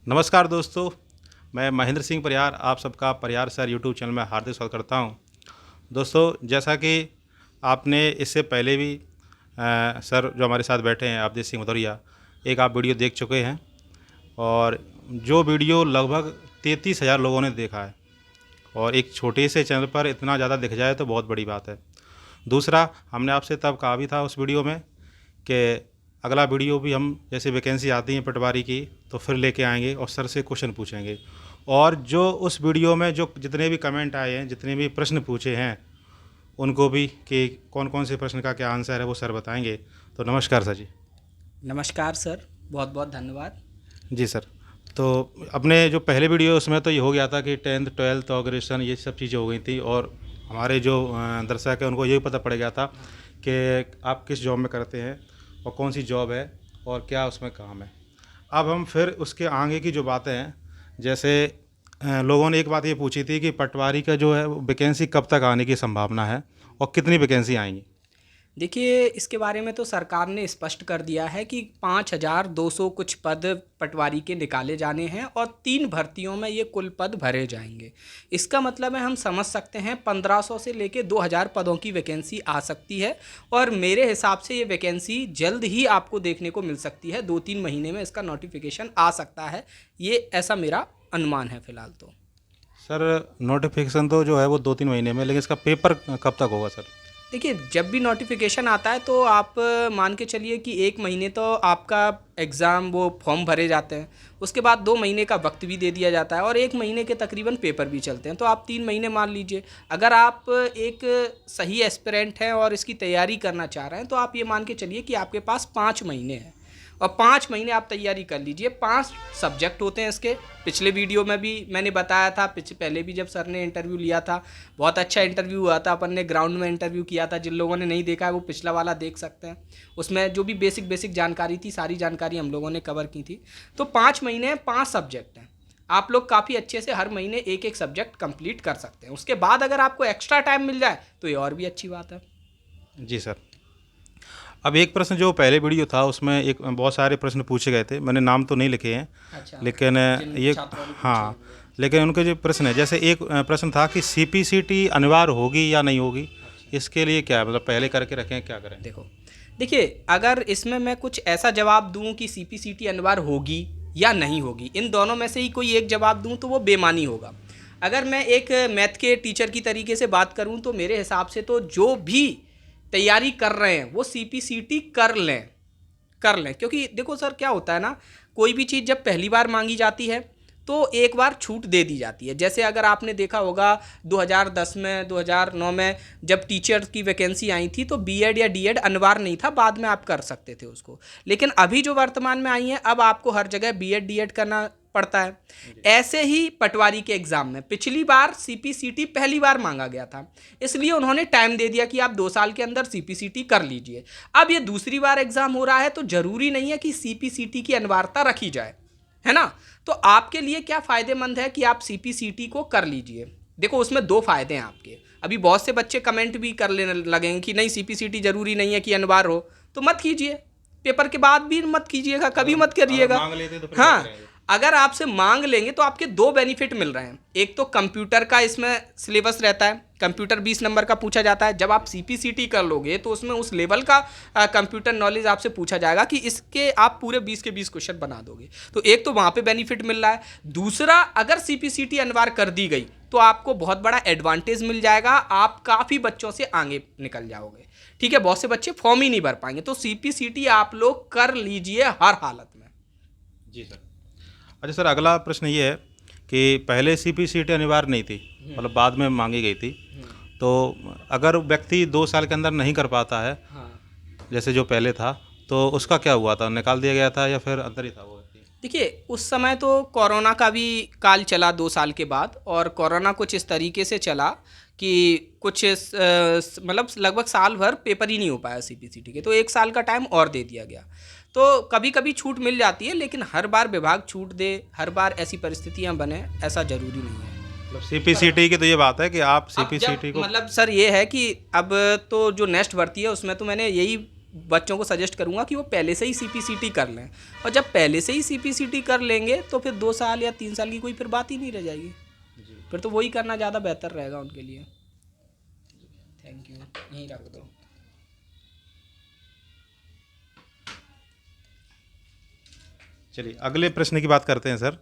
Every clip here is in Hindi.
नमस्कार दोस्तों, मैं महेंद्र सिंह परियार आप सबका परियार सर यूट्यूब चैनल में हार्दिक स्वागत करता हूं। दोस्तों, जैसा कि आपने इससे पहले भी सर जो हमारे साथ बैठे हैं अवधेश सिंह भदौरिया, एक आप वीडियो देख चुके हैं और जो वीडियो लगभग 33,000 लोगों ने देखा है और एक छोटे से चैनल पर इतना ज़्यादा दिख जाए तो बहुत बड़ी बात है। दूसरा, हमने आपसे तब कहा भी था उस वीडियो में कि अगला वीडियो भी हम जैसे वैकेंसी आती है पटवारी की तो फिर लेके आएंगे और सर से क्वेश्चन पूछेंगे। और जो उस वीडियो में जो जितने भी कमेंट आए हैं, जितने भी प्रश्न पूछे हैं, उनको भी कि कौन कौन से प्रश्न का क्या आंसर है वो सर बताएंगे। तो नमस्कार सर जी। नमस्कार सर, बहुत बहुत धन्यवाद। जी सर, तो अपने जो पहले वीडियो उसमें तो ये हो गया था कि 10th 12th और ग्रेजुएशन ये सब चीज़ें हो गई थी और हमारे जो दर्शक हैं उनको यही पता पड़ गया था कि आप किस जॉब में करते हैं और कौन सी जॉब है और क्या उसमें काम है। अब हम फिर उसके आगे की जो बातें हैं, जैसे लोगों ने एक बात ये पूछी थी कि पटवारी का जो है वैकेंसी कब तक आने की संभावना है और कितनी वैकेंसी आएंगी। देखिए, इसके बारे में तो सरकार ने स्पष्ट कर दिया है कि 5,200 कुछ पद पटवारी के निकाले जाने हैं और 3 भर्तियों में ये कुल पद भरे जाएंगे। इसका मतलब है, हम समझ सकते हैं 1,500 से लेके 2,000 पदों की वैकेंसी आ सकती है और मेरे हिसाब से ये वैकेंसी जल्द ही आपको देखने को मिल सकती है। 2-3 महीने में इसका नोटिफिकेशन आ सकता है, ये ऐसा मेरा अनुमान है फ़िलहाल तो। सर, नोटिफिकेशन तो जो है वो 2-3 महीने में, लेकिन इसका पेपर कब तक होगा सर? देखिए, जब भी नोटिफिकेशन आता है तो आप मान के चलिए कि 1 महीने तो आपका एग्ज़ाम वो फॉर्म भरे जाते हैं, उसके बाद 2 महीने का वक्त भी दे दिया जाता है और 1 महीने के तकरीबन पेपर भी चलते हैं, तो आप 3 महीने मान लीजिए। अगर आप एक सही एस्पिरेंट हैं और इसकी तैयारी करना चाह रहे हैं तो आप ये मान के चलिए कि आपके पास 5 महीने हैं और 5 महीने आप तैयारी कर लीजिए। 5 सब्जेक्ट होते हैं इसके। पिछले वीडियो में भी मैंने बताया था, पहले भी जब सर ने इंटरव्यू लिया था, बहुत अच्छा इंटरव्यू हुआ था। अपन ने ग्राउंड में इंटरव्यू किया था, जिन लोगों ने नहीं देखा है वो पिछला वाला देख सकते हैं। उसमें जो भी बेसिक जानकारी थी, सारी जानकारी हम लोगों ने कवर की थी। तो 5 महीने हैं, 5 सब्जेक्ट हैं। आप लोग काफ़ी अच्छे से हर महीने एक एक सब्जेक्ट कंप्लीट कर सकते हैं। उसके बाद अगर आपको एक्स्ट्रा टाइम मिल जाए तो ये और भी अच्छी बात है। जी सर। अब एक प्रश्न जो पहले वीडियो था उसमें एक बहुत सारे प्रश्न पूछे गए थे, मैंने नाम तो नहीं लिखे हैं। अच्छा, लेकिन ये हाँ, लेकिन उनके जो प्रश्न है, जैसे एक प्रश्न था कि CPCT अनिवार्य होगी या नहीं होगी, इसके लिए क्या है, मतलब पहले करके रखें, क्या करें? देखिए, अगर इसमें मैं कुछ ऐसा जवाब दूं कि CPCT अनिवार्य होगी या नहीं होगी, इन दोनों में से ही कोई एक जवाब दूं तो वो बेमानी होगा। अगर मैं एक मैथ के टीचर की तरीके से बात करूं तो मेरे हिसाब से तो जो भी तैयारी कर रहे हैं वो CPCT कर लें, क्योंकि देखो सर, क्या होता है ना, कोई भी चीज़ जब पहली बार मांगी जाती है तो एक बार छूट दे दी जाती है। जैसे अगर आपने देखा होगा 2010 में, 2009 में जब टीचर की वैकेंसी आई थी तो बीएड या डीएड अनिवार्य नहीं था, बाद में आप कर सकते थे उसको। लेकिन अभी जो वर्तमान में आई है, अब आपको हर जगह बीएड डीएड करना पड़ता है। ऐसे ही पटवारी के एग्जाम में पिछली बार CPCT पहली बार मांगा गया था, इसलिए उन्होंने टाइम दे दिया कि आप 2 साल के अंदर CPCT कर लीजिए। अब ये दूसरी बार एग्जाम हो रहा है तो जरूरी नहीं है कि CPCT की अनिवार्यता रखी जाए, है ना। तो आपके लिए क्या फ़ायदेमंद है कि आप CPCT को कर लीजिए। देखो, उसमें 2 फायदे हैं आपके। अभी बहुत से बच्चे कमेंट भी कर लेने लगेंगे कि नहीं, CPCT जरूरी नहीं है कि अनिवार्य हो, तो मत कीजिए। पेपर के बाद भी मत कीजिएगा, कभी मत करिएगा। हाँ, अगर आपसे मांग लेंगे तो आपके 2 बेनिफिट मिल रहे हैं। एक तो कंप्यूटर का इसमें सिलेबस रहता है, कंप्यूटर 20 नंबर का पूछा जाता है। जब आप CPCT कर लोगे तो उसमें उस लेवल का कंप्यूटर नॉलेज आपसे पूछा जाएगा कि इसके आप पूरे 20 के 20 क्वेश्चन बना दोगे। तो एक तो वहाँ पे बेनिफिट मिल रहा है। दूसरा, अगर CPCT अनिवार्य कर दी गई तो आपको बहुत बड़ा एडवांटेज मिल जाएगा, आप काफ़ी बच्चों से आगे निकल जाओगे। ठीक है, बहुत से बच्चे फॉर्म ही नहीं भर पाएंगे, तो CPCT आप लोग कर लीजिए हर हालत में। जी सर। अच्छा सर, अगला प्रश्न ये है कि पहले CPCT अनिवार्य नहीं थी, मतलब बाद में मांगी गई थी। तो अगर व्यक्ति 2 साल के अंदर नहीं कर पाता है, जैसे जो पहले था, तो उसका क्या हुआ था? निकाल दिया गया था या फिर अंदर ही था वो व्यक्ति? देखिए, उस समय तो कोरोना का भी काल चला 2 साल के बाद, और कोरोना कुछ इस तरीके से चला कि कुछ मतलब लगभग साल भर पेपर ही नहीं हो पाया CPCT के, तो 1 साल का टाइम और दे दिया गया। तो कभी कभी छूट मिल जाती है, लेकिन हर बार विभाग छूट दे, हर बार ऐसी परिस्थितियां बने, ऐसा ज़रूरी नहीं है। मतलब CPCT की तो ये बात है कि आप CPCT को, मतलब सर ये है कि अब तो जो नेक्स्ट भर्ती है उसमें तो मैंने यही बच्चों को सजेस्ट करूँगा कि वो पहले से ही CPCT कर लें, और जब पहले से ही CPCT कर लेंगे तो फिर 2 साल या 3 साल की कोई फिर बात ही नहीं रह जाएगी, फिर तो वही करना ज़्यादा बेहतर रहेगा उनके लिए। थैंक यू, यहीं रख दो। चलिए अगले प्रश्न की बात करते हैं सर,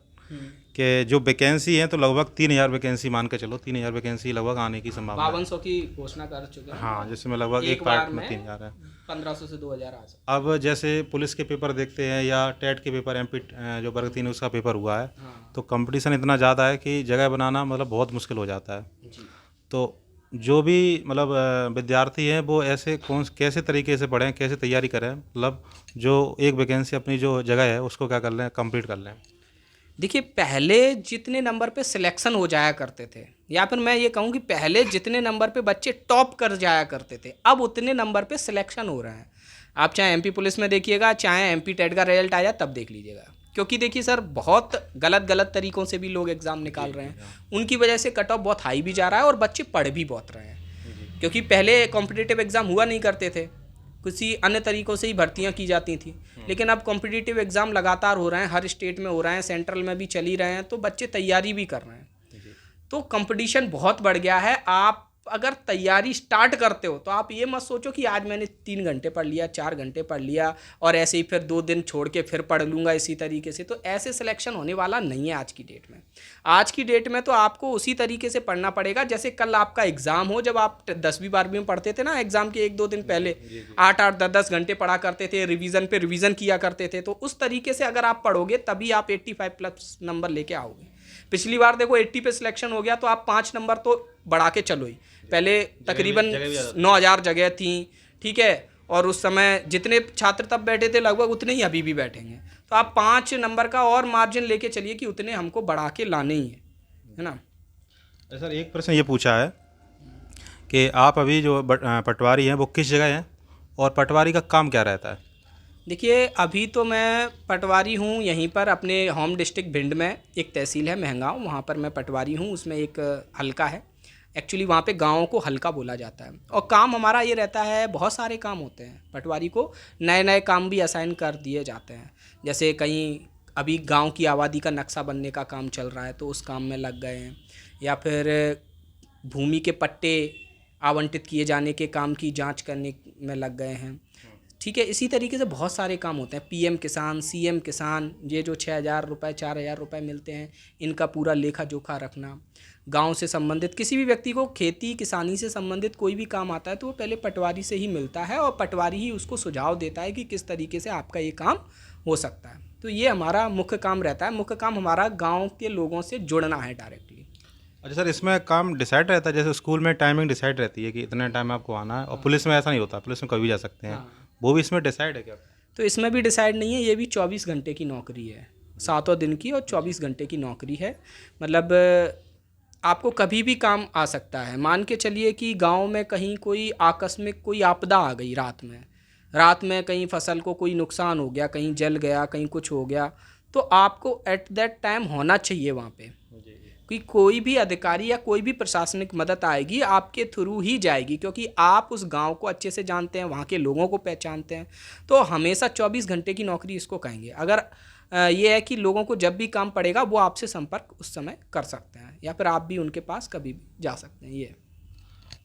कि जो वैकेंसी है तो लगभग 3,000 वैकेंसी मान के चलो, 3,000 वैकेंसी लगभग आने की संभावना है। 5200 की घोषणा कर चुके हैं। हाँ, जैसे में लगभग एक बार पार्ट में में 3,000 है। 1500 से 2000 आ सकते अब जैसे पुलिस के पेपर देखते हैं या टेट के पेपर, MP जो वर्ग 3 उसका पेपर हुआ है, हाँ। तो कंपटीशन इतना ज़्यादा है कि जगह बनाना मतलब बहुत मुश्किल हो जाता है। जी। तो जो भी मतलब विद्यार्थी हैं वो ऐसे कैसे तरीके से पढ़ें, कैसे तैयारी करें, मतलब जो एक वैकेंसी अपनी जो जगह है उसको क्या कर लें, कंप्लीट कर लें। देखिए, पहले जितने नंबर पे सिलेक्शन हो जाया करते थे, या फिर मैं ये कहूँ कि पहले जितने नंबर पे बच्चे टॉप कर जाया करते थे, अब उतने नंबर पे सिलेक्शन हो रहे हैं। आप चाहे MP पुलिस में देखिएगा, चाहे MP टेट का रिजल्ट आया तब देख लीजिएगा, क्योंकि देखिए सर, बहुत गलत तरीक़ों से भी लोग एग्ज़ाम निकाल रहे हैं, उनकी वजह से कट ऑफ बहुत हाई भी जा रहा है और बच्चे पढ़ भी बहुत रहे हैं। क्योंकि पहले कॉम्पिटिटिव एग्ज़ाम हुआ नहीं करते थे, किसी अन्य तरीक़ों से ही भर्तियां की जाती थी, लेकिन अब कॉम्पिटिटिव एग्ज़ाम लगातार हो रहे हैं, हर स्टेट में हो रहे हैं, सेंट्रल में भी चल ही रहे हैं, तो बच्चे तैयारी भी कर रहे हैं। तो कंपटीशन बहुत बढ़ गया है। आप अगर तैयारी स्टार्ट करते हो तो आप ये मत सोचो कि आज मैंने 3 घंटे पढ़ लिया, 4 घंटे पढ़ लिया और ऐसे ही फिर 2 दिन छोड़ के फिर पढ़ लूँगा इसी तरीके से, तो ऐसे सिलेक्शन होने वाला नहीं है आज की डेट में। आज की डेट में तो आपको उसी तरीके से पढ़ना पड़ेगा जैसे कल आपका एग्ज़ाम हो। जब आप 10वीं 12वीं में पढ़ते थे ना, एग्ज़ाम के 1-2 दिन पहले 8-8 10-10 घंटे पढ़ा करते थे, रिवीजन पे रिवीजन किया करते थे, तो उस तरीके से अगर आप पढ़ोगे तभी आप 85+ नंबर लेके आओगे। पिछली बार देखो 80 पे सिलेक्शन हो गया, तो आप 5 नंबर तो बढ़ा के चलो ही। पहले तकरीबन 9,000 जगह थी, ठीक है, और उस समय जितने छात्र तब बैठे थे लगभग उतने ही अभी भी बैठेंगे, तो आप 5 नंबर का और मार्जिन लेके चलिए कि उतने हमको बढ़ा के लाने ही है ना। सर एक प्रश्न ये पूछा है कि आप अभी जो पटवारी हैं वो किस जगह हैं और पटवारी का काम क्या रहता है? देखिए, अभी तो मैं पटवारी हूँ यहीं पर अपने होम डिस्ट्रिक्ट भिंड में, एक तहसील है महंगाँव, वहाँ पर मैं पटवारी हूँ। उसमें एक हल्का है, एक्चुअली वहाँ पे गाँव को हल्का बोला जाता है, और काम हमारा ये रहता है, बहुत सारे काम होते हैं पटवारी को, नए नए काम भी असाइन कर दिए जाते हैं। जैसे कहीं अभी गांव की आबादी का नक्शा बनने का काम चल रहा है तो उस काम में लग गए हैं, या फिर भूमि के पट्टे आवंटित किए जाने के काम की जांच करने में लग गए हैं, ठीक है। इसी तरीके से बहुत सारे काम होते हैं, PM किसान, CM किसान, ये जो 6,000 रुपये 4,000 रुपये मिलते हैं, इनका पूरा लेखा जोखा रखना। गांव से संबंधित किसी भी व्यक्ति को खेती किसानी से संबंधित कोई भी काम आता है तो वो पहले पटवारी से ही मिलता है, और पटवारी ही उसको सुझाव देता है कि किस तरीके से आपका ये काम हो सकता है। तो ये हमारा मुख्य काम रहता है। मुख्य काम हमारा गाँव के लोगों से जुड़ना है डायरेक्टली। अच्छा सर, इसमें काम डिसाइड रहता है, जैसे स्कूल में टाइमिंग डिसाइड रहती है कि इतने टाइम आपको आना है, और पुलिस में ऐसा नहीं होता, पुलिस में कभी जा सकते हैं, वो भी इसमें डिसाइड है क्या? तो इसमें भी डिसाइड नहीं है, ये भी 24 घंटे की नौकरी है, 7 दिन की और 24 घंटे की नौकरी है। मतलब आपको कभी भी काम आ सकता है। मान के चलिए कि गांव में कहीं कोई आकस्मिक कोई आपदा आ गई, रात में कहीं फसल को कोई नुकसान हो गया, कहीं जल गया, कहीं कुछ हो गया, तो आपको एट दैट टाइम होना चाहिए वहाँ पे, कि कोई भी अधिकारी या कोई भी प्रशासनिक मदद आएगी आपके थ्रू ही जाएगी, क्योंकि आप उस गांव को अच्छे से जानते हैं, वहाँ के लोगों को पहचानते हैं। तो हमेशा 24 घंटे की नौकरी इसको कहेंगे। अगर ये है कि लोगों को जब भी काम पड़ेगा वो आपसे संपर्क उस समय कर सकते हैं, या फिर आप भी उनके पास कभी भी जा सकते हैं। ये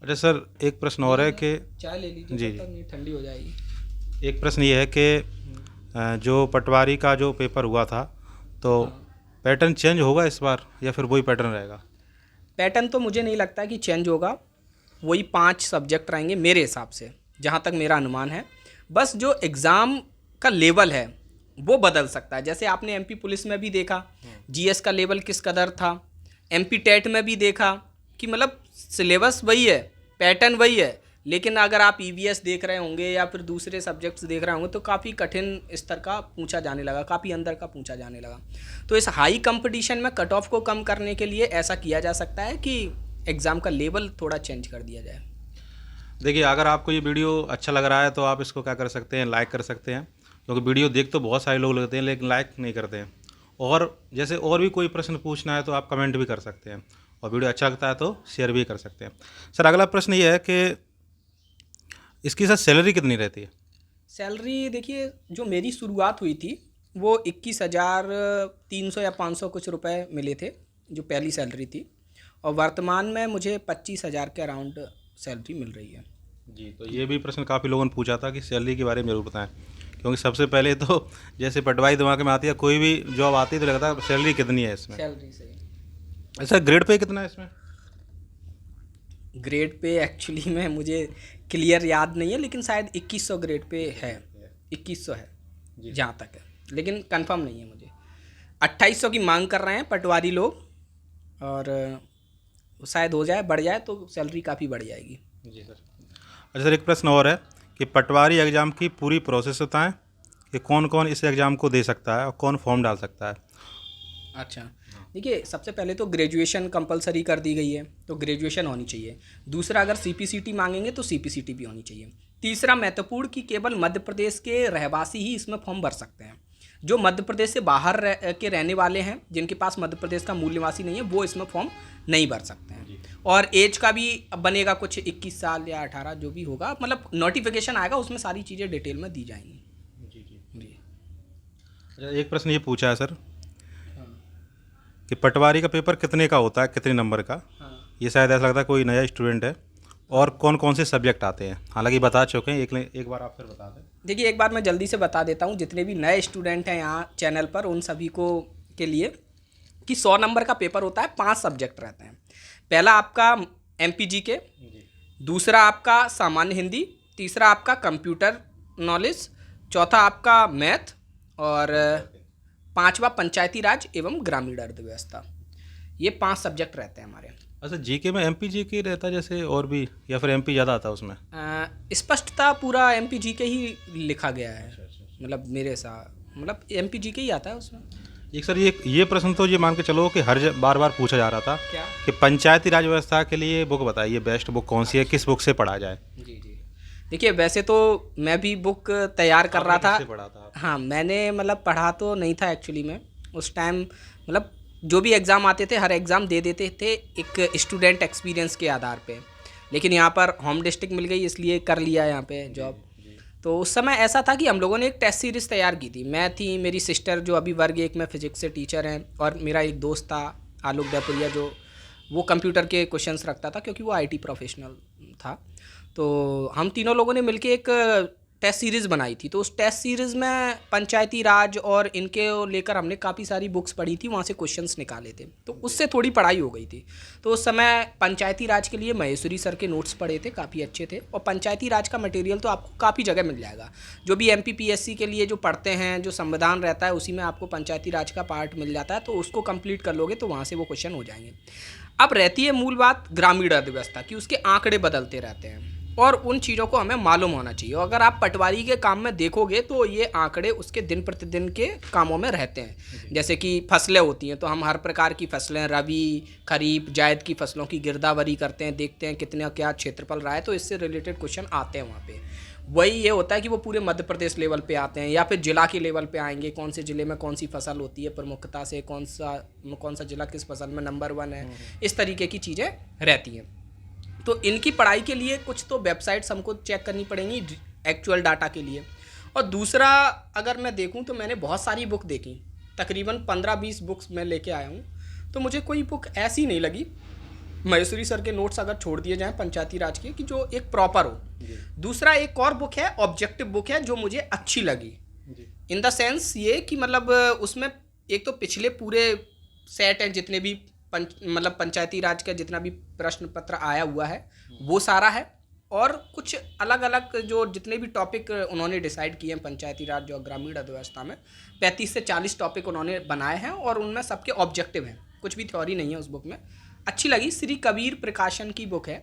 अच्छा सर, एक प्रश्न और है कि चाय ले लीजिए, जी जब तक नहीं ठंडी हो जाएगी। एक प्रश्न ये है कि जो पटवारी का जो पेपर हुआ था तो पैटर्न चेंज होगा इस बार या फिर वही पैटर्न रहेगा? पैटर्न तो मुझे नहीं लगता कि चेंज होगा, वही 5 सब्जेक्ट रहेंगे मेरे हिसाब से, जहाँ तक मेरा अनुमान है। बस जो एग्ज़ाम का लेवल है वो बदल सकता है। जैसे आपने MP पुलिस में भी देखा GS का लेवल किस कदर था, MP टेट में भी देखा कि मतलब सिलेबस वही है, पैटर्न वही है, लेकिन अगर आप EVS देख रहे होंगे या फिर दूसरे सब्जेक्ट्स देख रहे होंगे तो काफ़ी कठिन स्तर का पूछा जाने लगा, काफ़ी अंदर का पूछा जाने लगा। तो इस हाई कंपटीशन में कट ऑफ को कम करने के लिए ऐसा किया जा सकता है कि एग्ज़ाम का लेवल थोड़ा चेंज कर दिया जाए। देखिए, अगर आपको ये वीडियो अच्छा लग रहा है तो आप इसको क्या कर सकते हैं, लाइक कर सकते हैं, क्योंकि वीडियो देख तो बहुत सारे लोग लगते हैं लेकिन लाइक नहीं करते हैं। और जैसे और भी कोई प्रश्न पूछना है तो आप कमेंट भी कर सकते हैं, और वीडियो अच्छा लगता है तो शेयर भी कर सकते हैं। सर अगला प्रश्न ये है कि इसकी सर सैलरी कितनी रहती है? सैलरी देखिए, जो मेरी शुरुआत हुई थी वो 21,300 या 500 कुछ रुपए मिले थे, जो पहली सैलरी थी। और वर्तमान में मुझे 25,000 के अराउंड सैलरी मिल रही है। जी, तो ये भी प्रश्न काफ़ी लोगों ने पूछा था कि सैलरी के बारे में ज़रूर बताएं, क्योंकि सबसे पहले तो जैसे पटवारी दिमाग में आती है, कोई भी जॉब आती है तो लगता है सैलरी कितनी है इसमें। सैलरी से अच्छा, ग्रेड पे कितना है इसमें? ग्रेड पे एक्चुअली में मुझे क्लियर याद नहीं है, लेकिन शायद 2100 ग्रेड पे है, 2100 है जी। जहाँ तक है, लेकिन कंफर्म नहीं है मुझे। 2800 की मांग कर रहे हैं पटवारी लोग, और शायद हो जाए, बढ़ जाए तो सैलरी काफ़ी बढ़ जाएगी। जी सर। अच्छा सर, एक प्रश्न और है कि पटवारी एग्ज़ाम की पूरी प्रोसेस बताएं कि कौन कौन इस एग्ज़ाम को दे सकता है और कौन फॉर्म डाल सकता है। अच्छा, देखिए, सबसे पहले तो ग्रेजुएशन कंपलसरी कर दी गई है, तो ग्रेजुएशन होनी चाहिए। दूसरा, अगर सीपीसीटी मांगेंगे तो सीपीसीटी भी होनी चाहिए। तीसरा महत्वपूर्ण कि केवल मध्य प्रदेश के रहवासी ही इसमें फॉर्म भर सकते हैं। जो मध्य प्रदेश से बाहर के रहने वाले हैं, जिनके पास मध्य प्रदेश का मूल निवासी नहीं है, वो इसमें फॉर्म नहीं भर सकते हैं। और एज का भी बनेगा कुछ 21 साल या 18, जो भी होगा, मतलब नोटिफिकेशन आएगा, उसमें सारी चीज़ें डिटेल में दी जाएंगी। जी जी। जी। अच्छा, एक प्रश्न ये पूछा है सर कि पटवारी का पेपर कितने का होता है, कितने नंबर का? हाँ। ये शायद ऐसा लगता है कोई नया स्टूडेंट है। और कौन कौन से सब्जेक्ट आते हैं? हालांकि बता चुके हैं, एक बार आप फिर बता दें। देखिए, एक बार मैं जल्दी से बता देता हूँ जितने भी नए स्टूडेंट हैं यहाँ चैनल पर, उन सभी को के लिए, कि 100 नंबर का पेपर होता है, 5 सब्जेक्ट रहते हैं। पहला आपका एमपीजी के, दूसरा आपका सामान्य हिंदी, तीसरा आपका कंप्यूटर नॉलेज, चौथा आपका मैथ, और पांचवा पंचायती राज एवं ग्रामीण अर्थव्यवस्था। ये 5 सब्जेक्ट रहते हैं हमारे। अच्छा, जीके में एमपी जीके रहता है जैसे, और भी, या फिर एमपी ज़्यादा आता है उसमें? स्पष्टता पूरा एमपीजी के ही लिखा गया है, मतलब मेरे साथ, मतलब एमपीजी के ही आता है उसमें। एक सर, ये प्रश्न तो ये मान के चलो कि बार बार पूछा जा रहा था क्या? कि पंचायती राज व्यवस्था के लिए बुक बताइए, बेस्ट बुक कौन सी है, किस बुक से पढ़ा जाए? जी जी। देखिए, वैसे तो मैं भी बुक तैयार कर रहा था। किससे पढ़ा था? हाँ, मैंने मतलब पढ़ा तो नहीं था एक्चुअली में उस टाइम, मतलब जो भी एग्ज़ाम आते थे, हर एग्ज़ाम दे देते थे एक स्टूडेंट एक्सपीरियंस के आधार पे। लेकिन यहाँ पर होम डिस्ट्रिक्ट मिल गई, इसलिए कर लिया यहाँ पे जॉब। तो उस समय ऐसा था कि हम लोगों ने एक टेस्ट सीरीज़ तैयार की थी। मैं थी, मेरी सिस्टर जो अभी वर्ग 1 में फिजिक्स से टीचर हैं, और मेरा एक दोस्त था आलोक दपुरिया, जो वो कंप्यूटर के क्वेश्चंस रखता था, क्योंकि वो आईटी प्रोफेशनल था। तो हम तीनों लोगों ने मिलके एक टेस्ट सीरीज़ बनाई थी। तो उस टेस्ट सीरीज़ में पंचायती राज और इनके लेकर हमने काफ़ी सारी बुक्स पढ़ी थी, वहाँ से क्वेश्चंस निकाले थे, तो उससे थोड़ी पढ़ाई हो गई थी। तो उस समय पंचायती राज के लिए महेश्वरी सर के नोट्स पढ़े थे, काफ़ी अच्छे थे। और पंचायती राज का मटेरियल तो आपको काफ़ी जगह मिल जाएगा। जो भी एमपीपीएससी के लिए जो पढ़ते हैं, जो संविधान रहता है, उसी में आपको पंचायती राज का पार्ट मिल जाता है, तो उसको कंप्लीट कर लोगे तो वहाँ से वो क्वेश्चन हो जाएंगे। अब रहती है मूल बात ग्रामीण अर्थव्यवस्था की, उसके आंकड़े बदलते रहते हैं, और उन चीज़ों को हमें मालूम होना चाहिए। और अगर आप पटवारी के काम में देखोगे तो ये आंकड़े उसके दिन प्रतिदिन के कामों में रहते हैं। जैसे कि फसलें होती हैं, तो हम हर प्रकार की फसलें, रबी, खरीफ, जायद की फसलों की गिरदावरी करते हैं, देखते हैं कितना क्या क्षेत्रफल रहा है, तो इससे रिलेटेड क्वेश्चन आते हैं वहाँ पे। वही ये होता है कि वो पूरे मध्य प्रदेश लेवल पे आते हैं, या फिर जिला के लेवल पे आएंगे, कौन से ज़िले में कौन सी फसल होती है प्रमुखता से, कौन सा ज़िला किस फसल में नंबर 1 है, इस तरीके की चीज़ें रहती हैं। तो इनकी पढ़ाई के लिए कुछ तो वेबसाइट्स हमको चेक करनी पड़ेंगी एक्चुअल डाटा के लिए। और दूसरा, अगर मैं देखूं तो मैंने बहुत सारी बुक देखी, तकरीबन 15-20 बुक्स मैं लेके आया हूं, तो मुझे कोई बुक ऐसी नहीं लगी, महेश्वरी सर के नोट्स अगर छोड़ दिए जाएं पंचायती राज के, कि जो एक प्रॉपर हो। दूसरा, एक और बुक है, ऑब्जेक्टिव बुक है, जो मुझे अच्छी लगी इन द सेंस ये कि मतलब उसमें एक तो पिछले पूरे सेट हैं, जितने भी मतलब पंचायती राज का जितना भी प्रश्न पत्र आया हुआ है वो सारा है, और कुछ अलग अलग जो जितने भी टॉपिक उन्होंने डिसाइड किए हैं पंचायती राज और ग्रामीण अर्थव्यवस्था में, 35 से 40 टॉपिक उन्होंने बनाए हैं, और उनमें सबके ऑब्जेक्टिव हैं, कुछ भी थ्योरी नहीं है उस बुक में। अच्छी लगी, श्री कबीर प्रकाशन की बुक है,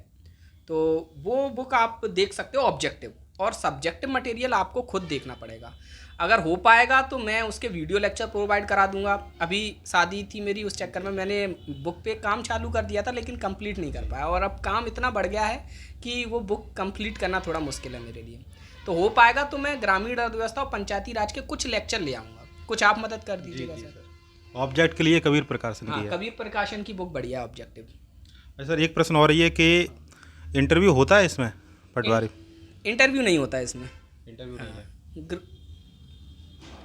तो वो बुक आप देख सकते हो। ऑब्जेक्टिव और सब्जेक्टिव मटेरियल आपको खुद देखना पड़ेगा। अगर हो पाएगा तो मैं उसके वीडियो लेक्चर प्रोवाइड करा दूंगा। अभी शादी थी मेरी, उस चक्कर में मैंने बुक पे काम चालू कर दिया था, लेकिन कंप्लीट नहीं कर पाया, और अब काम इतना बढ़ गया है कि वो बुक कंप्लीट करना थोड़ा मुश्किल है मेरे लिए। तो हो पाएगा तो मैं ग्रामीण अर्थव्यवस्था और पंचायती राज के कुछ लेक्चर ले आऊँगा, कुछ आप मदद कर दीजिएगा सर। ऑब्जेक्ट के लिए कबीर प्रकाशन की हाँ, है। कबीर प्रकाशन की बुक बढ़िया है, ऑब्जेक्टिव। अच्छा सर, एक प्रश्न और ये कि इंटरव्यू होता है इसमें पटवारी? इंटरव्यू नहीं होता है इसमें। इंटरव्यू नहीं है। ग्र-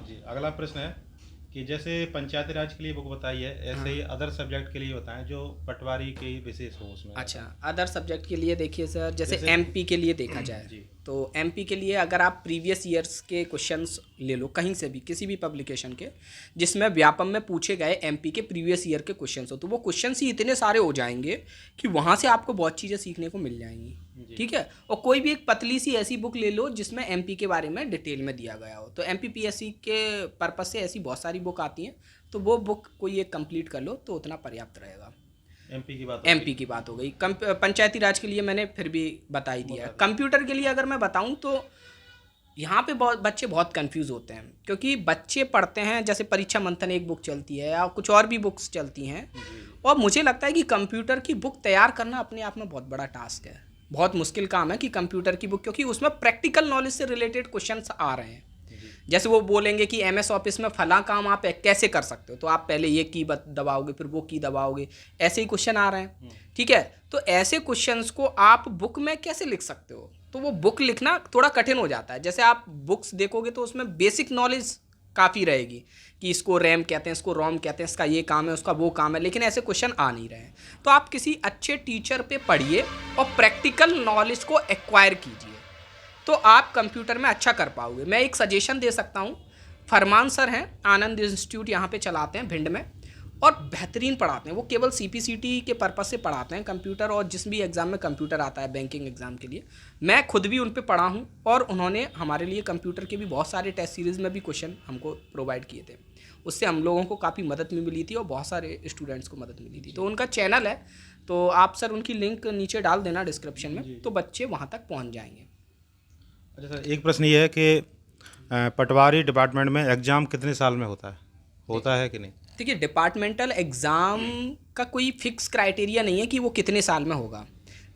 जी, अगला प्रश्न है कि जैसे पंचायती राज के लिए बुक बताई है, ऐसे ही अदर सब्जेक्ट के लिए बताएं जो पटवारी के विशेष हो उसमें। अच्छा, अदर सब्जेक्ट के लिए देखिए सर, जैसे जैसे एमपी के लिए देखा जाए जी तो एमपी के लिए अगर आप प्रीवियस ईयर्स के क्वेश्चंस ले लो कहीं से भी, किसी भी पब्लिकेशन के, जिसमें व्यापम में पूछे गए एमपी के प्रीवियस ईयर के क्वेश्चंस हो, तो वो क्वेश्चंस ही इतने सारे हो जाएंगे कि वहाँ से आपको बहुत चीज़ें सीखने को मिल जाएंगी। ठीक है, और कोई भी एक पतली सी ऐसी बुक ले लो जिसमें एमपी के बारे में डिटेल में दिया गया हो। तो एमपीपीएससी के पर्पज़ से ऐसी बहुत सारी बुक आती हैं, तो वो बुक कोई एक कंप्लीट कर लो तो उतना पर्याप्त रहेगा। एमपी की बात हो गई। पंचायती राज के लिए मैंने फिर भी बता ही दिया है। कंप्यूटर के लिए अगर मैं बताऊं तो यहाँ पे बच्चे बहुत कंफ्यूज होते हैं, क्योंकि बच्चे पढ़ते हैं, जैसे परीक्षा मंथन एक बुक चलती है या कुछ और भी बुक्स चलती हैं, और मुझे लगता है कि कंप्यूटर की बुक तैयार करना अपने आप में बहुत बड़ा टास्क है, बहुत मुश्किल काम है कि कंप्यूटर की बुक, क्योंकि उसमें प्रैक्टिकल नॉलेज से रिलेटेड क्वेश्चंस आ रहे हैं। जैसे वो बोलेंगे कि एमएस ऑफिस में फला काम आप कैसे कर सकते हो, तो आप पहले ये की दबाओगे फिर वो की दबाओगे, ऐसे ही क्वेश्चन आ रहे हैं। ठीक है, तो ऐसे क्वेश्चंस को आप बुक में कैसे लिख सकते हो, तो वो बुक लिखना थोड़ा कठिन हो जाता है। जैसे आप बुक्स देखोगे तो उसमें बेसिक नॉलेज काफ़ी रहेगी कि इसको रैम कहते हैं, इसको रोम कहते हैं, इसका ये काम है, उसका वो काम है, लेकिन ऐसे क्वेश्चन आ नहीं रहे हैं। तो आप किसी अच्छे टीचर पे पढ़िए और प्रैक्टिकल नॉलेज को एक्वायर कीजिए, तो आप कंप्यूटर में अच्छा कर पाओगे। मैं एक सजेशन दे सकता हूँ, फरमान सर हैं, आनंद इंस्टीट्यूट यहाँ पे चलाते हैं भिंड में, और बेहतरीन पढ़ाते हैं। वो केवल सीपीसीटी के पर्पस से पढ़ाते हैं कंप्यूटर, और जिस भी एग्ज़ाम में कंप्यूटर आता है बैंकिंग एग्ज़ाम के लिए, मैं खुद भी उन पे पढ़ा हूँ, और उन्होंने हमारे लिए कंप्यूटर के भी बहुत सारे टेस्ट सीरीज़ में भी क्वेश्चन हमको प्रोवाइड किए थे। उससे हम लोगों को काफ़ी मदद भी मिली थी और बहुत सारे स्टूडेंट्स को मदद मिली थी। तो उनका चैनल है, तो आप सर उनकी लिंक नीचे डाल देना डिस्क्रिप्शन में, तो बच्चे वहाँ तक पहुँच जाएंगे। अच्छा सर, एक प्रश्न ये है कि पटवारी डिपार्टमेंट में एग्ज़ाम कितने साल में होता है कि नहीं? देखिए, डिपार्टमेंटल एग्ज़ाम का कोई फिक्स क्राइटेरिया नहीं है कि वो कितने साल में होगा।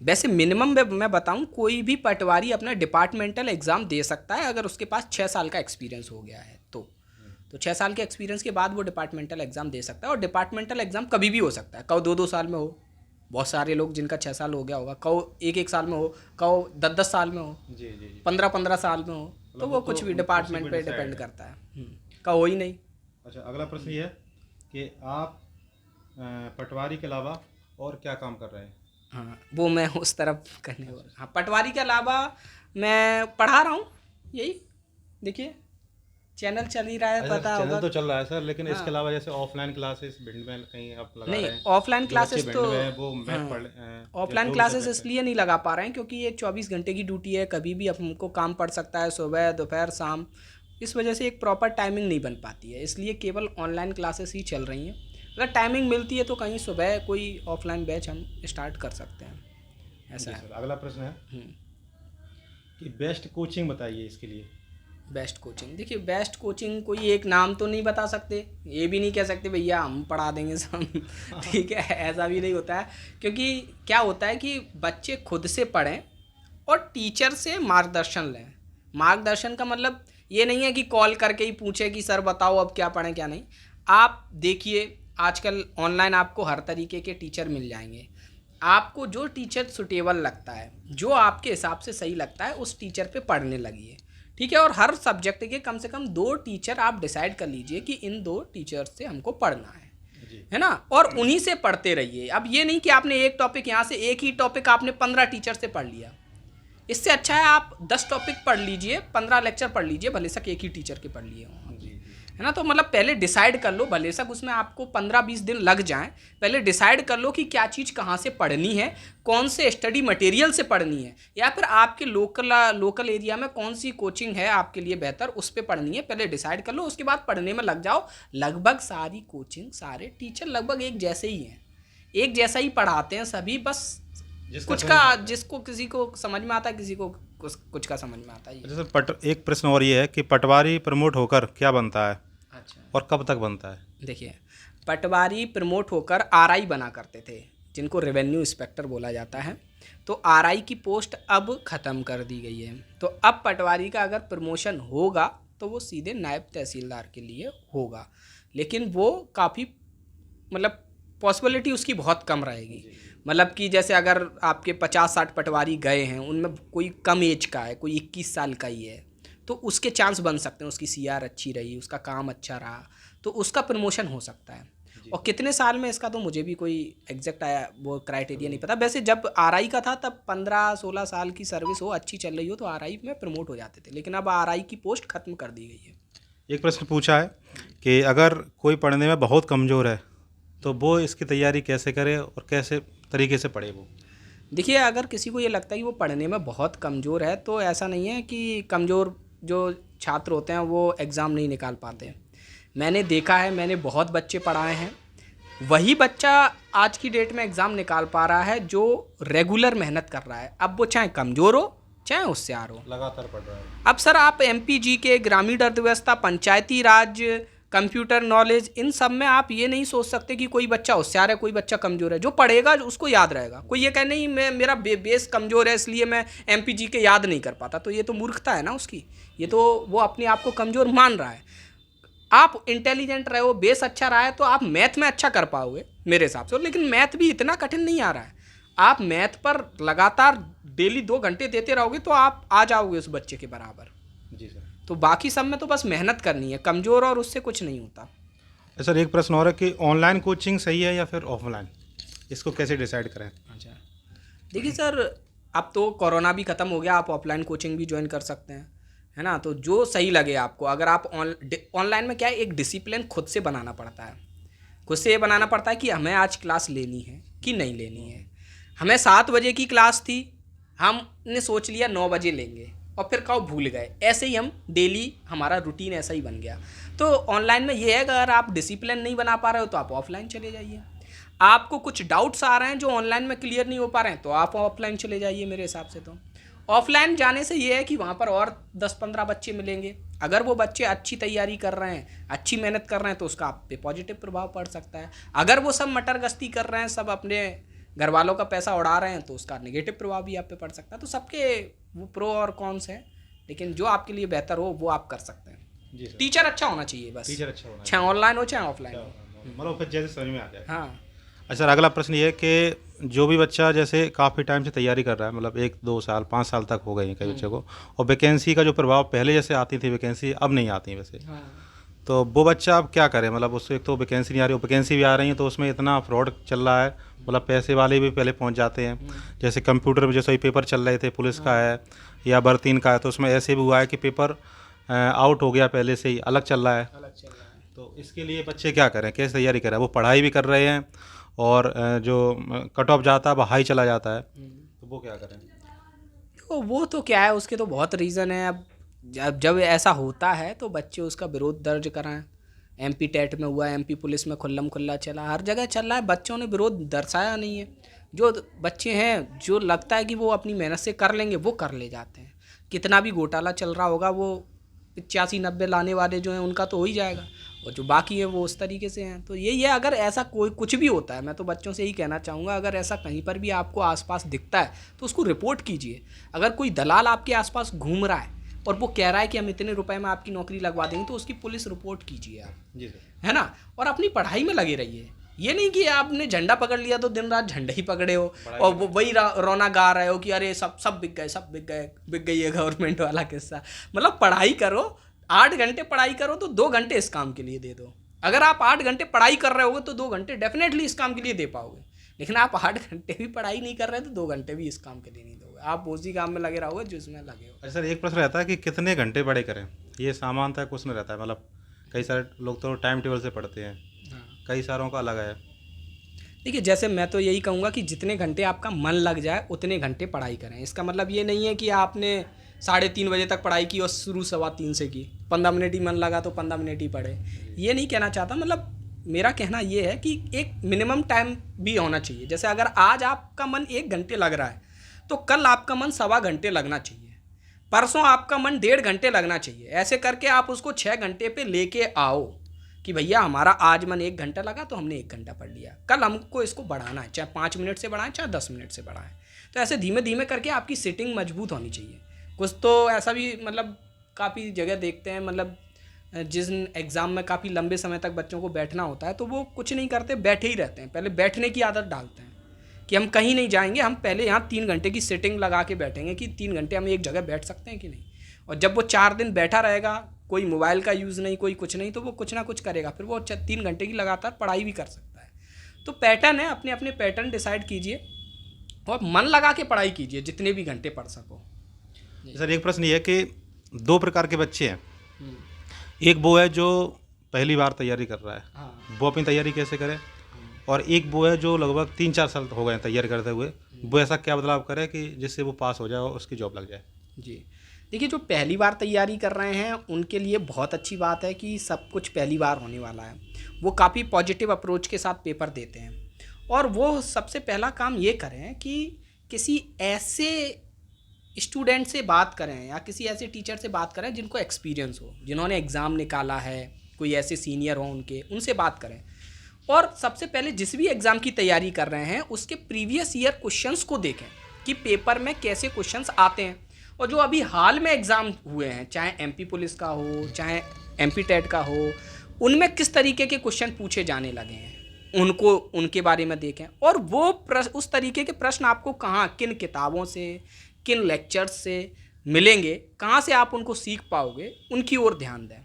वैसे मिनिमम मैं बताऊं, कोई भी पटवारी अपना डिपार्टमेंटल एग्ज़ाम दे सकता है अगर उसके पास 6 साल का एक्सपीरियंस हो गया है तो 6 साल के एक्सपीरियंस के बाद वो डिपार्टमेंटल एग्ज़ाम दे सकता है। और डिपार्टमेंटल एग्ज़ाम कभी भी हो सकता है, कहो 2-2 साल में हो, बहुत सारे लोग जिनका 6 साल हो गया होगा, कहो 1-1 साल में हो, कहो 10-10 साल में हो, 15-15 साल में हो, तो वो कुछ भी डिपार्टमेंट पे डिपेंड करता है, कहो ही नहीं। अच्छा, अगला प्रश्न ये है कि आप पटवारी के अलावा और क्या काम कर रहे हैं? हाँ, वो मैं उस तरफ करने वाला। हाँ, पटवारी के अलावा मैं पढ़ा रहा हूँ, यही देखिए चैनल चल ही रहा है, पता होगा। चैनल तो चल रहा है सर, लेकिन इसके अलावा जैसे ऑफलाइन क्लासेस भिंड में कहीं आप लगा रहे हैं? नहीं, ऑफलाइन क्लासेस तो ऑफलाइन क्लासेस इसलिए नहीं लगा पा रहे हैं क्योंकि ये 24 घंटे की ड्यूटी है, कभी भी हमको काम पड़ सकता है, सुबह दोपहर शाम, इस वजह से एक प्रॉपर टाइमिंग नहीं बन पाती है, इसलिए केवल ऑनलाइन क्लासेस ही चल रही हैं। अगर टाइमिंग मिलती है तो कहीं सुबह कोई ऑफलाइन बैच हम स्टार्ट कर सकते हैं, ऐसा है। अगला प्रश्न है कि बेस्ट कोचिंग बताइए इसके लिए। बेस्ट कोचिंग, देखिए बेस्ट कोचिंग कोई एक नाम तो नहीं बता सकते, ये भी नहीं कह सकते भैया हम पढ़ा देंगे सब ठीक है, ऐसा भी नहीं होता है, क्योंकि क्या होता है कि बच्चे खुद से पढ़ें और टीचर से मार्गदर्शन लें। मार्गदर्शन का मतलब ये नहीं है कि कॉल करके ही पूछे कि सर बताओ अब क्या पढ़ें क्या नहीं। आप देखिए आजकल ऑनलाइन आपको हर तरीके के टीचर मिल जाएंगे, आपको जो टीचर सुटेबल लगता है, जो आपके हिसाब से सही लगता है, उस टीचर पे पढ़ने लगिए। ठीक है, और हर सब्जेक्ट के कम से कम 2 टीचर आप डिसाइड कर लीजिए कि इन 2 टीचर से हमको पढ़ना है ना, और उन्हीं से पढ़ते रहिए। अब ये नहीं कि आपने एक टॉपिक यहाँ से, एक ही टॉपिक आपने 15 टीचर से पढ़ लिया, इससे अच्छा है आप 10 टॉपिक पढ़ लीजिए, 15 लेक्चर पढ़ लीजिए, भले सक एक ही टीचर के पढ़ लिए हों, है ना। तो मतलब पहले डिसाइड कर लो, भले सक उसमें आपको 15-20 दिन लग जाएं, पहले डिसाइड कर लो कि क्या चीज़ कहाँ से पढ़नी है, कौन से स्टडी मटेरियल से पढ़नी है, या फिर आपके लोकल एरिया में कौन सी कोचिंग है आपके लिए बेहतर, उस पर पढ़नी है, पहले डिसाइड कर लो, उसके बाद पढ़ने में लग जाओ। लगभग सारी कोचिंग, सारे टीचर लगभग एक जैसे ही हैं, एक जैसा ही पढ़ाते हैं सभी, बस जिसको किसी को समझ में आता है, किसी को कुछ का समझ में आता है। जैसे एक प्रश्न और ये है कि पटवारी प्रमोट होकर क्या बनता है? अच्छा, और कब तक बनता है? देखिए, पटवारी प्रमोट होकर आरआई बना करते थे, जिनको रेवेन्यू इंस्पेक्टर बोला जाता है, तो आरआई की पोस्ट अब ख़त्म कर दी गई है। तो अब पटवारी का अगर प्रमोशन होगा तो वो सीधे नायब तहसीलदार के लिए होगा, लेकिन वो काफ़ी मतलब पॉसिबिलिटी उसकी बहुत कम रहेगी। मतलब कि जैसे अगर आपके 50-60 पटवारी गए हैं, उनमें कोई कम एज का है, कोई 21 साल का ही है, तो उसके चांस बन सकते हैं, उसकी सीआर अच्छी रही, उसका काम अच्छा रहा तो उसका प्रमोशन हो सकता है। और कितने साल में इसका तो मुझे भी कोई एग्जैक्ट आया वो क्राइटेरिया नहीं पता। वैसे जब आरआई का था तब 15-16 साल की सर्विस हो, अच्छी चल रही हो, तो आरआई में प्रमोट हो जाते थे, लेकिन अब आरआई की पोस्ट खत्म कर दी गई है। एक प्रश्न पूछा है कि अगर कोई पढ़ने में बहुत कमज़ोर है तो वो इसकी तैयारी कैसे करे और कैसे तरीके से पढ़े वो? देखिए, अगर किसी को ये लगता है कि वो पढ़ने में बहुत कमज़ोर है तो ऐसा नहीं है कि कमज़ोर जो छात्र होते हैं वो एग्ज़ाम नहीं निकाल पाते। मैंने देखा है, मैंने बहुत बच्चे पढ़ाए हैं, वही बच्चा आज की डेट में एग्ज़ाम निकाल पा रहा है जो रेगुलर मेहनत कर रहा है। अब वो चाहे कमज़ोर हो चाहे होशियार हो, लगातार पढ़ रहा है। अब सर आप एमपीजी के, ग्रामीण अर्थव्यवस्था, पंचायती राज, कंप्यूटर नॉलेज, इन सब में आप ये नहीं सोच सकते कि कोई बच्चा होशियार है कोई बच्चा कमज़ोर है। जो पढ़ेगा उसको याद रहेगा। कोई ये कहे नहीं मैं मेरा बेस कमज़ोर है इसलिए मैं एमपीजी के याद नहीं कर पाता, तो ये तो मूर्खता है ना उसकी। ये तो वो अपने आप को कमज़ोर मान रहा है। आप इंटेलिजेंट रहे हो, बेस अच्छा रहा है तो आप मैथ में अच्छा कर पाओगे मेरे हिसाब से। लेकिन मैथ भी इतना कठिन नहीं आ रहा है। आप मैथ पर लगातार डेली 2 घंटे देते रहोगे तो आप आ जाओगे उस बच्चे के बराबर। जी सर। तो बाकी सब में तो बस मेहनत करनी है, कमज़ोर और उससे कुछ नहीं होता। सर एक प्रश्न और है कि ऑनलाइन कोचिंग सही है या फिर ऑफलाइन, इसको कैसे डिसाइड करें? अच्छा, देखिए सर, अब तो कोरोना भी ख़त्म हो गया, आप ऑफलाइन कोचिंग भी ज्वाइन कर सकते हैं, है ना। तो जो सही लगे आपको। अगर आप ऑनलाइन में क्या है, एक डिसिप्लिन खुद से बनाना पड़ता है। खुद से ये बनाना पड़ता है कि हमें आज क्लास लेनी है कि नहीं लेनी है। हमें 7 बजे की क्लास थी, हमने सोच लिया 9 बजे लेंगे और फिर कब भूल गए। ऐसे ही हम डेली, हमारा रूटीन ऐसा ही बन गया। तो ऑनलाइन में ये है कि अगर आप डिसिप्लिन नहीं बना पा रहे हो तो आप ऑफलाइन चले जाइए। आपको कुछ डाउट्स आ रहे हैं जो ऑनलाइन में क्लियर नहीं हो पा रहे हैं तो आप ऑफलाइन चले जाइए। मेरे हिसाब से तो ऑफलाइन जाने से ये है कि वहाँ पर और 10-15 बच्चे मिलेंगे। अगर वो बच्चे अच्छी तैयारी कर रहे हैं, अच्छी मेहनत कर रहे हैं तो उसका आप पे पॉजिटिव प्रभाव पड़ सकता है। अगर वो सब मटर गश्ती कर रहे हैं, सब अपने घर वालों का पैसा उड़ा रहे हैं तो उसका नेगेटिव प्रभाव भी आप पे पड़ सकता है। तो सबके वो प्रो और कॉन्स हैं, लेकिन जो आपके लिए बेहतर हो वो आप कर सकते हैं। जी सर। टीचर अच्छा होना चाहिए बस। टीचर अच्छा होना चाहे ऑनलाइन हो चाहे ऑफलाइन हो। मतलब फिर जैसे समझ में आ जाए। हाँ। अच्छा सर, अगला प्रश्न ये है कि जो भी बच्चा जैसे काफ़ी टाइम से तैयारी कर रहा है, मतलब 1-2 साल 5 साल तक हो गए हैं कई बच्चों को, और वैकेंसी का जो प्रभाव पहले जैसे आती थी वैकेंसी अब नहीं आती है वैसे, हाँ। तो वो बच्चा अब क्या करे? मतलब उससे एक तो वैकेंसी नहीं आ रही, वैकेंसी भी आ रही है तो उसमें इतना फ्रॉड चल रहा है, मतलब पैसे वाले भी पहले पहुंच जाते हैं। जैसे कंप्यूटर में जैसे ही पेपर चल रहे थे, पुलिस का है या भर्ती का है, तो उसमें ऐसे भी हुआ है कि पेपर आउट हो गया पहले से ही, अलग चल रहा है। अलग चल रहा है। तो इसके लिए बच्चे क्या करें, कैसे तैयारी करें? वो पढ़ाई भी कर रहे हैं और जो कट ऑफ जाता है वो हाई चला जाता है, तो वो क्या करें? तो वो तो क्या है, उसके तो बहुत रीज़न है। अब जब ऐसा होता है तो बच्चे उसका विरोध दर्ज कराएं। एमपी टेट में हुआ, एमपी पुलिस में खुल्लम खुल्ला चला, हर जगह चल रहा है, बच्चों ने विरोध दर्शाया नहीं है। जो बच्चे हैं जो लगता है कि वो अपनी मेहनत से कर लेंगे वो कर ले जाते हैं। कितना भी घोटाला चल रहा होगा, वो 85-90 लाने वाले जो हैं उनका तो हो ही जाएगा, और जो बाकी है वो उस तरीके से हैं। तो यही है, अगर ऐसा कोई कुछ भी होता है, मैं तो बच्चों से यही कहना चाहूँगा, अगर ऐसा कहीं पर भी आपको आसपास दिखता है तो उसको रिपोर्ट कीजिए। अगर कोई दलाल आपके आसपास घूम रहा है और वो कह रहा है कि हम इतने रुपए में आपकी नौकरी लगवा देंगे, तो उसकी पुलिस रिपोर्ट कीजिए आप, जी सर। है ना। और अपनी पढ़ाई में लगे रहिए। ये नहीं कि आपने झंडा पकड़ लिया तो दिन रात झंडा ही पकड़े हो और वो वही रोना गा रहे हो कि अरे सब बिक गए, सब बिक गई है गवर्नमेंट वाला किस्सा। मतलब पढ़ाई करो, 8 घंटे पढ़ाई करो तो 2 घंटे इस काम के लिए दे दो। अगर आप 8 घंटे पढ़ाई कर रहे होगे तो 2 घंटे डेफिनेटली इस काम के लिए दे पाओगे। लेकिन आप 8 घंटे भी पढ़ाई नहीं कर रहे तो 2 घंटे भी इस काम के लिए नहीं दोगे। आप उसी काम में लगे रहोगे जिसमें लगे हो। अच्छा सर, एक प्रश्न रहता है कि कितने घंटे पढ़ाई करें? ये सामान्यतः कुछ नहीं रहता है, मतलब कई सारे लोग तो टाइम टेबल से पढ़ते हैं, कई सारों का अलग है। देखिए, जैसे मैं तो यही कहूँगा कि जितने घंटे आपका मन लग जाए उतने घंटे पढ़ाई करें। इसका मतलब ये नहीं है कि आपने 3:30 बजे तक पढ़ाई की और शुरू 3:15 से की, 15 मिनट ही मन लगा तो 15 मिनट ही पढ़े। ये नहीं कहना चाहता। मतलब मेरा कहना ये है कि एक मिनिमम टाइम भी होना चाहिए। जैसे अगर आज आपका मन 1 घंटे लग रहा है तो कल आपका मन 1.25 घंटे लगना चाहिए, परसों आपका मन 1.5 घंटे लगना चाहिए। ऐसे करके आप उसको 6 घंटे पे लेके आओ कि भैया हमारा आज मन 1 घंटा लगा तो हमने 1 घंटा पढ़ लिया, कल हमको इसको बढ़ाना है, चाहे 5 मिनट से बढ़ाएं चाहे 10 मिनट से बढ़ाएं। तो ऐसे धीमे धीमे करके आपकी सिटिंग मजबूत होनी चाहिए। कुछ तो ऐसा भी मतलब काफ़ी जगह देखते हैं, मतलब जिस एग्ज़ाम में काफ़ी लंबे समय तक बच्चों को बैठना होता है तो वो कुछ नहीं करते, बैठे ही रहते हैं। पहले बैठने की आदत डालते हैं कि हम कहीं नहीं जाएंगे, हम पहले यहाँ 3 घंटे की सिटिंग लगा के बैठेंगे कि 3 घंटे हम एक जगह बैठ सकते हैं कि नहीं। और जब वो 4 दिन बैठा रहेगा, कोई मोबाइल का यूज़ नहीं, कोई कुछ नहीं, तो वो कुछ ना कुछ करेगा, फिर वो 3 घंटे की लगातार पढ़ाई भी कर सकता है। तो पैटर्न है, अपने अपने पैटर्न डिसाइड कीजिए और मन लगा के पढ़ाई कीजिए, जितने भी घंटे पढ़ सको। सर एक प्रश्न ये है कि 2 प्रकार के बच्चे हैं, एक वो है जो पहली बार तैयारी कर रहा है, हाँ। वो अपनी तैयारी कैसे करे, और एक वो है जो लगभग 3-4 साल हो गए हैं तैयारी करते हुए, वो ऐसा क्या बदलाव करे कि जिससे वो पास हो जाए और उसकी जॉब लग जाए। जी, देखिए जो पहली बार तैयारी कर रहे हैं उनके लिए बहुत अच्छी बात है कि सब कुछ पहली बार होने वाला है। वो काफ़ी पॉजिटिव अप्रोच के साथ पेपर देते हैं, और वो सबसे पहला काम ये करें कि किसी ऐसे स्टूडेंट से बात करें या किसी ऐसे टीचर से बात करें जिनको एक्सपीरियंस हो, जिन्होंने एग्ज़ाम निकाला है, कोई ऐसे सीनियर हो उनसे बात करें। और सबसे पहले जिस भी एग्ज़ाम की तैयारी कर रहे हैं उसके प्रीवियस ईयर क्वेश्चंस को देखें कि पेपर में कैसे क्वेश्चंस आते हैं, और जो अभी हाल में एग्ज़ाम हुए हैं, चाहे एमपी पुलिस का हो, चाहे एमपी टेट का हो, उनमें किस तरीके के क्वेश्चन पूछे जाने लगे हैं, उनको उनके बारे में देखें। और वो उस तरीके के प्रश्न आपको कहाँ, किन किताबों से, किन लेक्चर्स से मिलेंगे, कहाँ से आप उनको सीख पाओगे, उनकी ओर ध्यान दें।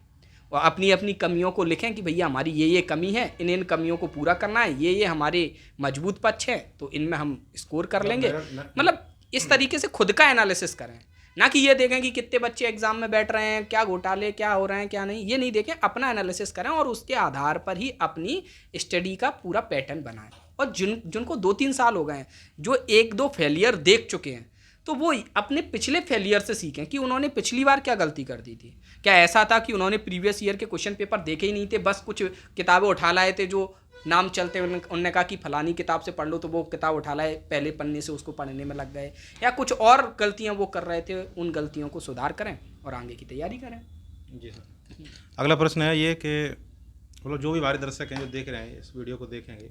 और अपनी अपनी कमियों को लिखें कि भैया हमारी ये कमी है, इन कमियों को पूरा करना है, ये हमारे मजबूत पक्ष हैं, तो इनमें हम स्कोर कर लेंगे। मतलब इस तरीके से खुद का एनालिसिस करें, ना कि ये देखें कि कितने बच्चे एग्जाम में बैठ रहे हैं, क्या घोटाले क्या हो रहे हैं क्या नहीं, ये नहीं देखें। अपना एनालिसिस करें और उसके आधार पर ही अपनी स्टडी का पूरा पैटर्न बनाएं। और जिनको 2-3 साल हो गए हैं, जो 1-2 फेलियर देख चुके हैं, तो वो अपने पिछले फेलियर से सीखें कि उन्होंने पिछली बार क्या गलती कर दी थी। क्या ऐसा था कि उन्होंने प्रीवियस ईयर के क्वेश्चन पेपर देखे ही नहीं थे, बस कुछ किताबें उठा लाए थे जो नाम चलते, उन्होंने कहा कि फलानी किताब से पढ़ लो, तो वो किताब उठा लाए, पहले पन्ने से उसको पढ़ने में लग गए, या कुछ और गलतियां वो कर रहे थे, उन गलतियों को सुधार करें और आगे की तैयारी करें। जी सर। अगला प्रश्न है ये कि मतलब जो भी हमारे दर्शक हैं जो देख रहे हैं इस वीडियो को देखेंगे,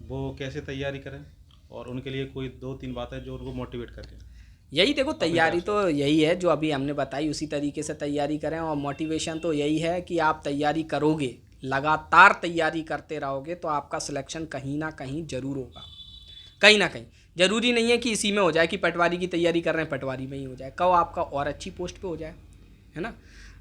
वो कैसे तैयारी करें, और उनके लिए कोई 2-3 बातें जो उनको मोटिवेट करें। यही देखो, तैयारी तो यही है जो अभी हमने बताई, उसी तरीके से तैयारी करें। और मोटिवेशन तो यही है कि आप तैयारी करोगे, लगातार तैयारी करते रहोगे, तो आपका सिलेक्शन कहीं ना कहीं ज़रूर होगा, कहीं ना कहीं। ज़रूरी नहीं है कि इसी में हो जाए, कि पटवारी की तैयारी कर रहे हैं पटवारी में ही हो जाए, कब आपका और अच्छी पोस्ट पे हो जाए, है ना।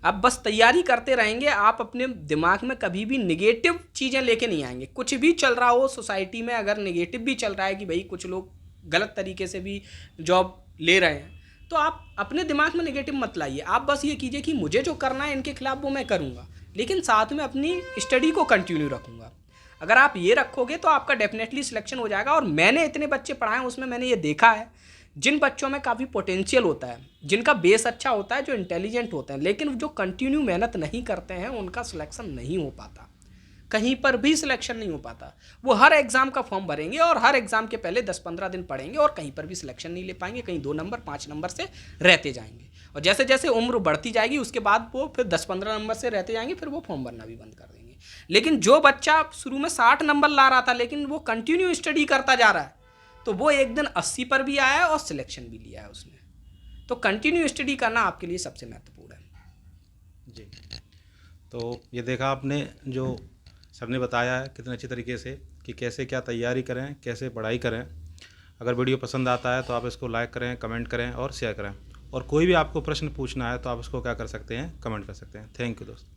अब बस तैयारी करते रहेंगे, आप अपने दिमाग में कभी भी निगेटिव चीज़ें लेके नहीं आएंगे। कुछ भी चल रहा हो सोसाइटी में, अगर निगेटिव भी चल रहा है कि भाई कुछ लोग गलत तरीके से भी जॉब ले रहे हैं, तो आप अपने दिमाग में नेगेटिव मत लाइए। आप बस ये कीजिए कि मुझे जो करना है इनके खिलाफ वो मैं करूँगा, लेकिन साथ में अपनी स्टडी को कंटिन्यू रखूँगा। अगर आप ये रखोगे तो आपका डेफिनेटली सिलेक्शन हो जाएगा। और मैंने इतने बच्चे पढ़ाए, उसमें मैंने ये देखा है, जिन बच्चों में काफ़ी पोटेंशियल होता है, जिनका बेस अच्छा होता है, जो इंटेलिजेंट होते हैं, लेकिन जो कंटिन्यू मेहनत नहीं करते हैं, उनका सिलेक्शन नहीं हो पाता, कहीं पर भी सिलेक्शन नहीं हो पाता। वो हर एग्ज़ाम का फॉर्म भरेंगे और हर एग्ज़ाम के पहले 10-15 दिन पढ़ेंगे और कहीं पर भी सिलेक्शन नहीं ले पाएंगे, कहीं 2 नंबर 5 नंबर से रहते जाएंगे। और जैसे जैसे उम्र बढ़ती जाएगी उसके बाद वो फिर 10-15 नंबर से रहते जाएंगे, फिर वो फॉर्म भरना भी बंद कर देंगे। लेकिन जो बच्चा शुरू में 60 नंबर ला रहा था, लेकिन वो कंटिन्यू स्टडी करता जा रहा है, तो वो एक दिन 80 पर भी आया और सिलेक्शन भी लिया है उसने। तो कंटिन्यू स्टडी करना आपके लिए सबसे महत्वपूर्ण है। जी, तो ये देखा आपने जो सर ने बताया है कितने अच्छी तरीके से कि कैसे क्या तैयारी करें, कैसे पढ़ाई करें। अगर वीडियो पसंद आता है तो आप इसको लाइक करें, कमेंट करें और शेयर करें। और कोई भी आपको प्रश्न पूछना है तो आप इसको क्या कर सकते हैं, कमेंट कर सकते हैं। थैंक यू दोस्तों।